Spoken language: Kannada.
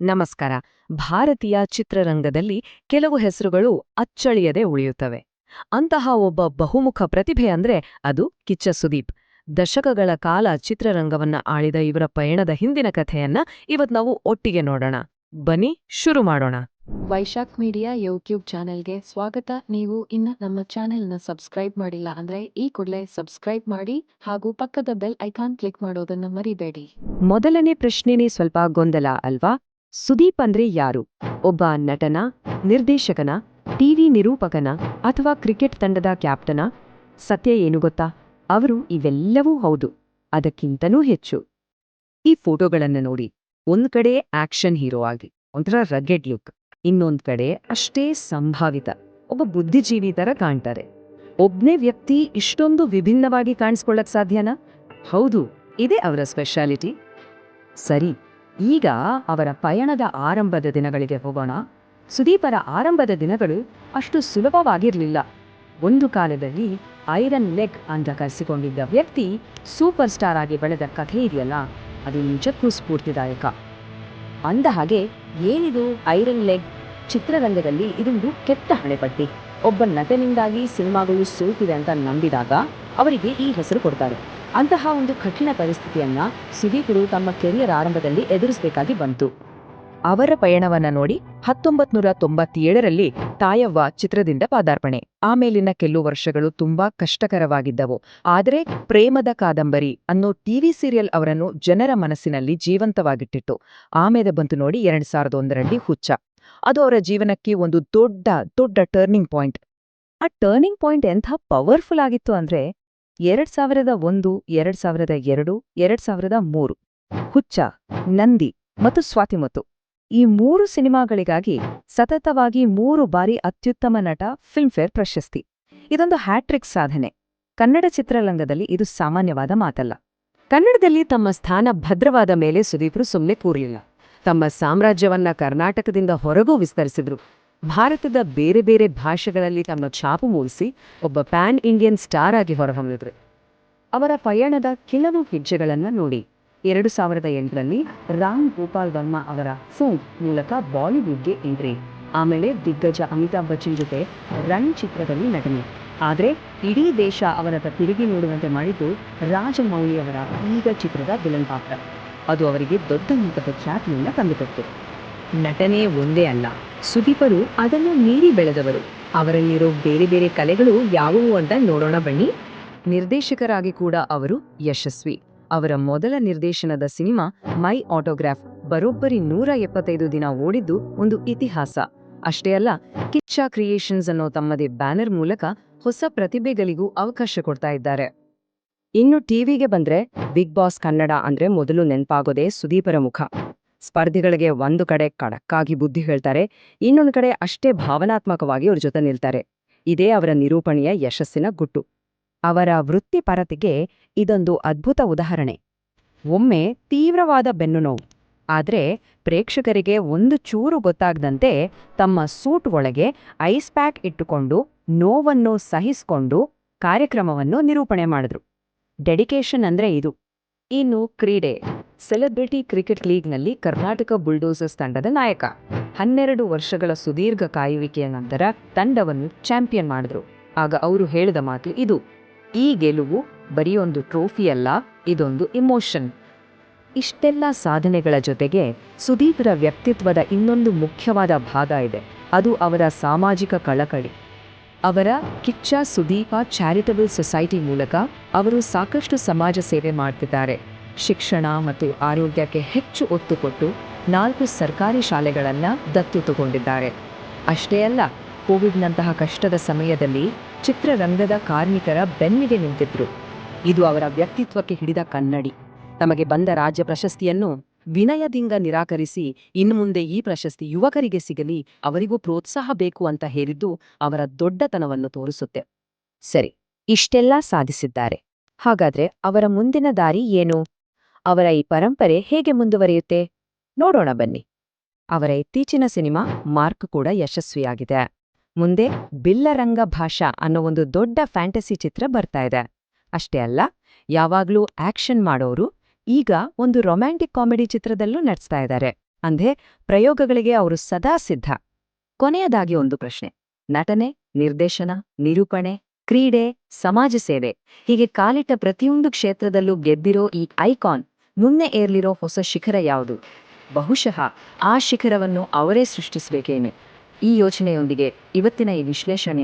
ನಮಸ್ಕಾರ. ಭಾರತೀಯ ಚಿತ್ರರಂಗದಲ್ಲಿ ಕೆಲವು ಹೆಸರುಗಳು ಅಚ್ಚಳಿಯದೆ ಉಳಿಯುತ್ತವೆ. ಅಂತಹ ಒಬ್ಬ ಬಹುಮುಖ ಪ್ರತಿಭೆ ಅಂದ್ರೆ ಅದು ಕಿಚ್ಚ ಸುದೀಪ್. ದಶಕಗಳ ಕಾಲ ಚಿತ್ರರಂಗವನ್ನ ಆಳಿದ ಇವರ ಪಯಣದ ಹಿಂದಿನ ಕಥೆಯನ್ನ ಇವತ್ ನಾವು ಒಟ್ಟಿಗೆ ನೋಡೋಣ. ಬನ್ನಿ ಶುರು ಮಾಡೋಣ. ವೈಶಾಖ್ ಮೀಡಿಯಾ ಯೂಟ್ಯೂಬ್ ಚಾನೆಲ್ಗೆ ಸ್ವಾಗತ. ನೀವು ಇನ್ನ ನಮ್ಮ ಚಾನೆಲ್ನ ಸಬ್ಸ್ಕ್ರೈಬ್ ಮಾಡಿಲ್ಲ ಅಂದ್ರೆ ಈ ಕೂಡಲೇ ಸಬ್ಸ್ಕ್ರೈಬ್ ಮಾಡಿ ಹಾಗೂ ಪಕ್ಕದ ಬೆಲ್ ಐಕಾನ್ ಕ್ಲಿಕ್ ಮಾಡೋದನ್ನ ಮರಿಬೇಡಿ. ಮೊದಲನೇ ಪ್ರಶ್ನೆನೇ ಸ್ವಲ್ಪ ಗೊಂದಲ ಅಲ್ವಾ? ಸುದೀಪ್ ಅಂದ್ರೆ ಯಾರು? ಒಬ್ಬ ನಟನ, ನಿರ್ದೇಶಕನ, ಟಿವಿ ನಿರೂಪಕನ ಅಥವಾ ಕ್ರಿಕೆಟ್ ತಂಡದ ಕ್ಯಾಪ್ಟನ? ಸತ್ಯ ಏನು ಗೊತ್ತಾ? ಅವರು ಇವೆಲ್ಲವೂ ಹೌದು, ಅದಕ್ಕಿಂತನೂ ಹೆಚ್ಚು. ಈ ಫೋಟೋಗಳನ್ನ ನೋಡಿ. ಒಂದ್ ಕಡೆ ಆಕ್ಷನ್ ಹೀರೋ ಆಗಿ ಒಂಥರ ರಗೆಡ್ ಲುಕ್, ಇನ್ನೊಂದ್ ಕಡೆ ಅಷ್ಟೇ ಸಂಭಾವಿತ ಒಬ್ಬ ಬುದ್ಧಿಜೀವಿ ತರ ಕಾಣ್ತಾರೆ. ಒಬ್ನೇ ವ್ಯಕ್ತಿ ಇಷ್ಟೊಂದು ವಿಭಿನ್ನವಾಗಿ ಕಾಣಿಸ್ಕೊಳ್ಳಕ್ ಸಾಧ್ಯನಾ? ಹೌದು, ಇದೇ ಅವರ ಸ್ಪೆಷಾಲಿಟಿ. ಸರಿ, ಈಗ ಅವರ ಪಯಣದ ಆರಂಭದ ದಿನಗಳಿಗೆ ಹೋಗೋಣ. ಸುದೀಪರ ಆರಂಭದ ದಿನಗಳು ಅಷ್ಟು ಸುಲಭವಾಗಿರಲಿಲ್ಲ. ಒಂದು ಕಾಲದಲ್ಲಿ ಐರನ್ ಲೆಗ್ ಅಂತ ಕರೆಸಿಕೊಂಡಿದ್ದ ವ್ಯಕ್ತಿ ಸೂಪರ್ ಸ್ಟಾರ್ ಆಗಿ ಬೆಳೆದ ಕಥೆ ಇದೆಯಲ್ಲ, ಅದು ನಿಜಕ್ಕೂ ಸ್ಫೂರ್ತಿದಾಯಕ. ಅಂದ ಹಾಗೆ ಏನಿದು ಐರನ್ ಲೆಗ್? ಚಿತ್ರರಂಗದಲ್ಲಿ ಇದೊಂದು ಕೆಟ್ಟ ಹಣೆಪಟ್ಟಿ. ಒಬ್ಬ ನಟನಿಂದಾಗಿ ಸಿನಿಮಾಗಳು ಸೋತಿದೆ ಅಂತ ನಂಬಿದಾಗ ಅವರಿಗೆ ಈ ಹೆಸರು ಕೊಡ್ತಾರೆ. ಅಂತಹ ಒಂದು ಕಠಿಣ ಪರಿಸ್ಥಿತಿಯನ್ನ ಸುದೀಪರು ತಮ್ಮ ಕೆರಿಯರ್ ಆರಂಭದಲ್ಲಿ ಎದುರಿಸಬೇಕಾಗಿ ಬಂತು. ಅವರ ಪಯಣವನ್ನ ನೋಡಿ. 1997ರಲ್ಲಿ ತಾಯವ್ವ ಚಿತ್ರದಿಂದ ಪಾದಾರ್ಪಣೆ. ಆಮೇಲಿನ ಕೆಲವು ವರ್ಷಗಳು ತುಂಬಾ ಕಷ್ಟಕರವಾಗಿದ್ದವು. ಆದರೆ ಪ್ರೇಮದ ಕಾದಂಬರಿ ಅನ್ನೋ ಟಿವಿ ಸೀರಿಯಲ್ ಅವರನ್ನು ಜನರ ಮನಸ್ಸಿನಲ್ಲಿ ಜೀವಂತವಾಗಿಟ್ಟಿತ್ತು. ಆಮೇಲೆ ಬಂತು ನೋಡಿ 2001ರಲ್ಲಿ ಹುಚ್ಚ. ಅದು ಅವರ ಜೀವನಕ್ಕೆ ಒಂದು ದೊಡ್ಡ ದೊಡ್ಡ ಟರ್ನಿಂಗ್ ಪಾಯಿಂಟ್. ಆ ಟರ್ನಿಂಗ್ ಪಾಯಿಂಟ್ ಎಂಥ ಪವರ್ಫುಲ್ ಆಗಿತ್ತು ಅಂದ್ರೆ 2001, 2002, 2003 ಹುಚ್ಚ, ನಂದಿ ಮತ್ತು ಸ್ವಾತಿಮುತ್ತು, ಈ 3 ಸಿನಿಮಾಗಳಿಗಾಗಿ ಸತತವಾಗಿ 3 ಬಾರಿ ಅತ್ಯುತ್ತಮ ನಟ ಫಿಲ್ಮ್ಫೇರ್ ಪ್ರಶಸ್ತಿ. ಇದೊಂದು ಹ್ಯಾಟ್ರಿಕ್ ಸಾಧನೆ. ಕನ್ನಡ ಚಿತ್ರರಂಗದಲ್ಲಿ ಇದು ಸಾಮಾನ್ಯವಾದ ಮಾತಲ್ಲ. ಕನ್ನಡದಲ್ಲಿ ತಮ್ಮ ಸ್ಥಾನ ಭದ್ರವಾದ ಮೇಲೆ ಸುದೀಪ್ರು ಸುಮ್ಮನೆ ಕೂರಲಿಲ್ಲ. ತಮ್ಮ ಸಾಮ್ರಾಜ್ಯವನ್ನ ಕರ್ನಾಟಕದಿಂದ ಹೊರಗೂ ವಿಸ್ತರಿಸಿದ್ರು. ಭಾರತದ ಬೇರೆ ಬೇರೆ ಭಾಷೆಗಳಲ್ಲಿ ತಮ್ಮ ಛಾಪು ಮೂಡಿಸಿ ಒಬ್ಬ ಪ್ಯಾನ್ ಇಂಡಿಯನ್ ಸ್ಟಾರ್ ಆಗಿ ಹೊರಹೊಮ್ಮಿದ್ರು. ಅವರ ಪಯಣದ ಕೆಲವು ಹೆಜ್ಜೆಗಳನ್ನ ನೋಡಿ. 2008ರಲ್ಲಿ ರಾಮ್ ಗೋಪಾಲ್ ವರ್ಮಾ ಅವರ ಫೋನ್ ಮೂಲಕ ಬಾಲಿವುಡ್ಗೆ ಎಂಟ್ರಿ. ಆಮೇಲೆ ದಿಗ್ಗಜ ಅಮಿತಾಬ್ ಬಚ್ಚನ್ ಜೊತೆ ರನ್ ಚಿತ್ರದಲ್ಲಿ ನಟನೆ. ಆದ್ರೆ ಇಡೀ ದೇಶ ಅವರತ್ತ ತಿರುಗಿ ನೋಡುವಂತೆ ಮಾಡಿದ್ದು ರಾಜಮೌಳಿಯವರ ಈಗ ಚಿತ್ರದ ವಿಲನ್ ಪಾತ್ರ. ಅದು ಅವರಿಗೆ ದೊಡ್ಡ ಮಟ್ಟದ ಖ್ಯಾತಿಯಿಂದ ತಂದುಕೊಟ್ಟು. ನಟನೆ ಒಂದೇ ಅಲ್ಲ, ಸುದೀಪರು ಅದನ್ನು ಮೀರಿ ಬೆಳೆದವರು. ಅವರಲ್ಲಿರೋ ಬೇರೆ ಬೇರೆ ಕಲೆಗಳು ಯಾವುವು ಅಂತ ನೋಡೋಣ ಬನ್ನಿ. ನಿರ್ದೇಶಕರಾಗಿ ಕೂಡ ಅವರು ಯಶಸ್ವಿ. ಅವರ ಮೊದಲ ನಿರ್ದೇಶನದ ಸಿನಿಮಾ ಮೈ ಆಟೋಗ್ರಾಫ್ ಬರೋಬ್ಬರಿ 175 ದಿನ ಓಡಿದ್ದು ಒಂದು ಇತಿಹಾಸ. ಅಷ್ಟೇ ಅಲ್ಲ, ಕಿಚ್ಚ ಕ್ರಿಯೇಷನ್ಸ್ ಅನ್ನೋ ತಮ್ಮದೇ ಬ್ಯಾನರ್ ಮೂಲಕ ಹೊಸ ಪ್ರತಿಭೆಗಳಿಗೂ ಅವಕಾಶ ಕೊಡ್ತಾ ಇದ್ದಾರೆ. ಇನ್ನು ಟಿವಿಗೆ ಬಂದ್ರೆ ಬಿಗ್ ಬಾಸ್ ಕನ್ನಡ ಅಂದ್ರೆ ಮೊದಲು ನೆನಪಾಗೋದೇ ಸುದೀಪರ ಮುಖ. ಸ್ಪರ್ಧಿಗಳಿಗೆ ಒಂದು ಕಡೆ ಖಡಕ್ಕಾಗಿ ಬುದ್ಧಿ ಹೇಳ್ತಾರೆ, ಇನ್ನೊಂದು ಕಡೆ ಅಷ್ಟೇ ಭಾವನಾತ್ಮಕವಾಗಿ ಅವ್ರ ಜೊತೆ ನಿಲ್ತಾರೆ. ಇದೇ ಅವರ ನಿರೂಪಣೆಯ ಯಶಸ್ಸಿನ ಗುಟ್ಟು. ಅವರ ವೃತ್ತಿಪರತೆಗೆ ಇದೊಂದು ಅದ್ಭುತ ಉದಾಹರಣೆ. ಒಮ್ಮೆ ತೀವ್ರವಾದ ಬೆನ್ನು ನೋವು, ಆದ್ರೆ ಪ್ರೇಕ್ಷಕರಿಗೆ ಒಂದು ಚೂರು ಗೊತ್ತಾಗದಂತೆ ತಮ್ಮ ಸೂಟ್ ಒಳಗೆ ಐಸ್ ಪ್ಯಾಕ್ ಇಟ್ಟುಕೊಂಡು ನೋವನ್ನು ಸಹಿಸಿಕೊಂಡು ಕಾರ್ಯಕ್ರಮವನ್ನು ನಿರೂಪಣೆ ಮಾಡಿದ್ರು. ಡೆಡಿಕೇಶನ್ ಅಂದ್ರೆ ಇದು. ಇನ್ನು ಕ್ರೀಡೆ. ಸೆಲೆಬ್ರಿಟಿ ಕ್ರಿಕೆಟ್ ಲೀಗ್ನಲ್ಲಿ ಕರ್ನಾಟಕ ಬುಲ್ಡೋಸರ್ಸ್ ತಂಡದ ನಾಯಕ. 12 ವರ್ಷಗಳ ಸುದೀರ್ಘ ಕಾಯುವಿಕೆಯ ನಂತರ ತಂಡವನ್ನು ಚಾಂಪಿಯನ್ ಮಾಡಿದ್ರು. ಆಗ ಅವರು ಹೇಳಿದ ಮಾತು ಇದು: ಈ ಗೆಲುವು ಬರೀ ಒಂದು ಟ್ರೋಫಿ ಅಲ್ಲ, ಇದೊಂದು ಇಮೋಷನ್. ಇಷ್ಟೆಲ್ಲ ಸಾಧನೆಗಳ ಜೊತೆಗೆ ಸುದೀಪ್ರ ವ್ಯಕ್ತಿತ್ವದ ಇನ್ನೊಂದು ಮುಖ್ಯವಾದ ಭಾಗ ಇದೆ. ಅದು ಅವರ ಸಾಮಾಜಿಕ ಕಳಕಳಿ. ಅವರ ಕಿಚ್ಚ ಸುದೀಪ ಚಾರಿಟಬಲ್ ಸೊಸೈಟಿ ಮೂಲಕ ಅವರು ಸಾಕಷ್ಟು ಸಮಾಜ ಸೇವೆ ಮಾಡ್ತಿದ್ದಾರೆ. ಶಿಕ್ಷಣ ಮತ್ತು ಆರೋಗ್ಯಕ್ಕೆ ಹೆಚ್ಚು ಒತ್ತು ಕೊಟ್ಟು 4 ಸರ್ಕಾರಿ ಶಾಲೆಗಳನ್ನ ದತ್ತು ತಗೊಂಡಿದ್ದಾರೆ. ಅಷ್ಟೇ ಅಲ್ಲ, ಕೋವಿಡ್ನಂತಹ ಕಷ್ಟದ ಸಮಯದಲ್ಲಿ ಚಿತ್ರರಂಗದ ಕಾರ್ಮಿಕರ ಬೆನ್ನಿಗೆ ನಿಂತಿದ್ರು. ಇದು ಅವರ ವ್ಯಕ್ತಿತ್ವಕ್ಕೆ ಹಿಡಿದ ಕನ್ನಡಿ. ತಮಗೆ ಬಂದ ರಾಜ್ಯ ಪ್ರಶಸ್ತಿಯನ್ನು ವಿನಯದಿಂದ ನಿರಾಕರಿಸಿ ಇನ್ನು ಮುಂದೆ ಈ ಪ್ರಶಸ್ತಿ ಯುವಕರಿಗೆ ಸಿಗಲಿ, ಅವರಿಗೂ ಪ್ರೋತ್ಸಾಹ ಬೇಕು ಅಂತ ಹೇಳಿದ್ದು ಅವರ ದೊಡ್ಡತನವನ್ನು ತೋರಿಸುತ್ತೆ. ಸರಿ, ಇಷ್ಟೆಲ್ಲ ಸಾಧಿಸಿದ್ದಾರೆ. ಹಾಗಾದ್ರೆ ಅವರ ಮುಂದಿನ ದಾರಿ ಏನು? ಅವರ ಈ ಪರಂಪರೆ ಹೇಗೆ ಮುಂದುವರಿಯುತ್ತೆ? ನೋಡೋಣ ಬನ್ನಿ. ಅವರ ಇತ್ತೀಚಿನ ಸಿನಿಮಾ ಮಾರ್ಕ್ ಕೂಡ ಯಶಸ್ವಿಯಾಗಿದೆ. ಮುಂದೆ ಬಿಲ್ಲರಂಗ ಭಾಷಾ ಅನ್ನೋ ಒಂದು ದೊಡ್ಡ ಫ್ಯಾಂಟಸಿ ಚಿತ್ರ ಬರ್ತಾ ಇದೆ. ಅಷ್ಟೇ ಅಲ್ಲ, ಯಾವಾಗ್ಲೂ ಆಕ್ಷನ್ ಮಾಡೋರು ಈಗ ಒಂದು ರೊಮ್ಯಾಂಟಿಕ್ ಕಾಮಿಡಿ ಚಿತ್ರದಲ್ಲೂ ನಟಿಸ್ತಾ ಇದ್ದಾರೆ. ಅಂದೇ ಪ್ರಯೋಗಗಳಿಗೆ ಅವರು ಸದಾ ಸಿದ್ಧ. ಕೊನೆಯದಾಗಿ ಒಂದು ಪ್ರಶ್ನೆ. ನಟನೆ, ನಿರ್ದೇಶನ, ನಿರೂಪಣೆ, ಕ್ರೀಡೆ, ಸಮಾಜ ಸೇವೆ ಹೀಗೆ ಕಾಲಿಟ್ಟ ಪ್ರತಿಯೊಂದು ಕ್ಷೇತ್ರದಲ್ಲೂ ಗೆದ್ದಿರೋ ಈ ಐಕಾನ್ ಮುಂದೆ ಏರ್ಲಿರೋ ಹೊಸ ಶಿಖರ ಯಾವುದು? ಬಹುಶಃ ಆ ಶಿಖರವನ್ನು ಅವರೇ ಸೃಷ್ಟಿಸಬೇಕೇನೆ. ಈ ಯೋಚನೆಯೊಂದಿಗೆ ಇವತ್ತಿನ ಈ ವಿಶ್ಲೇಷಣೆ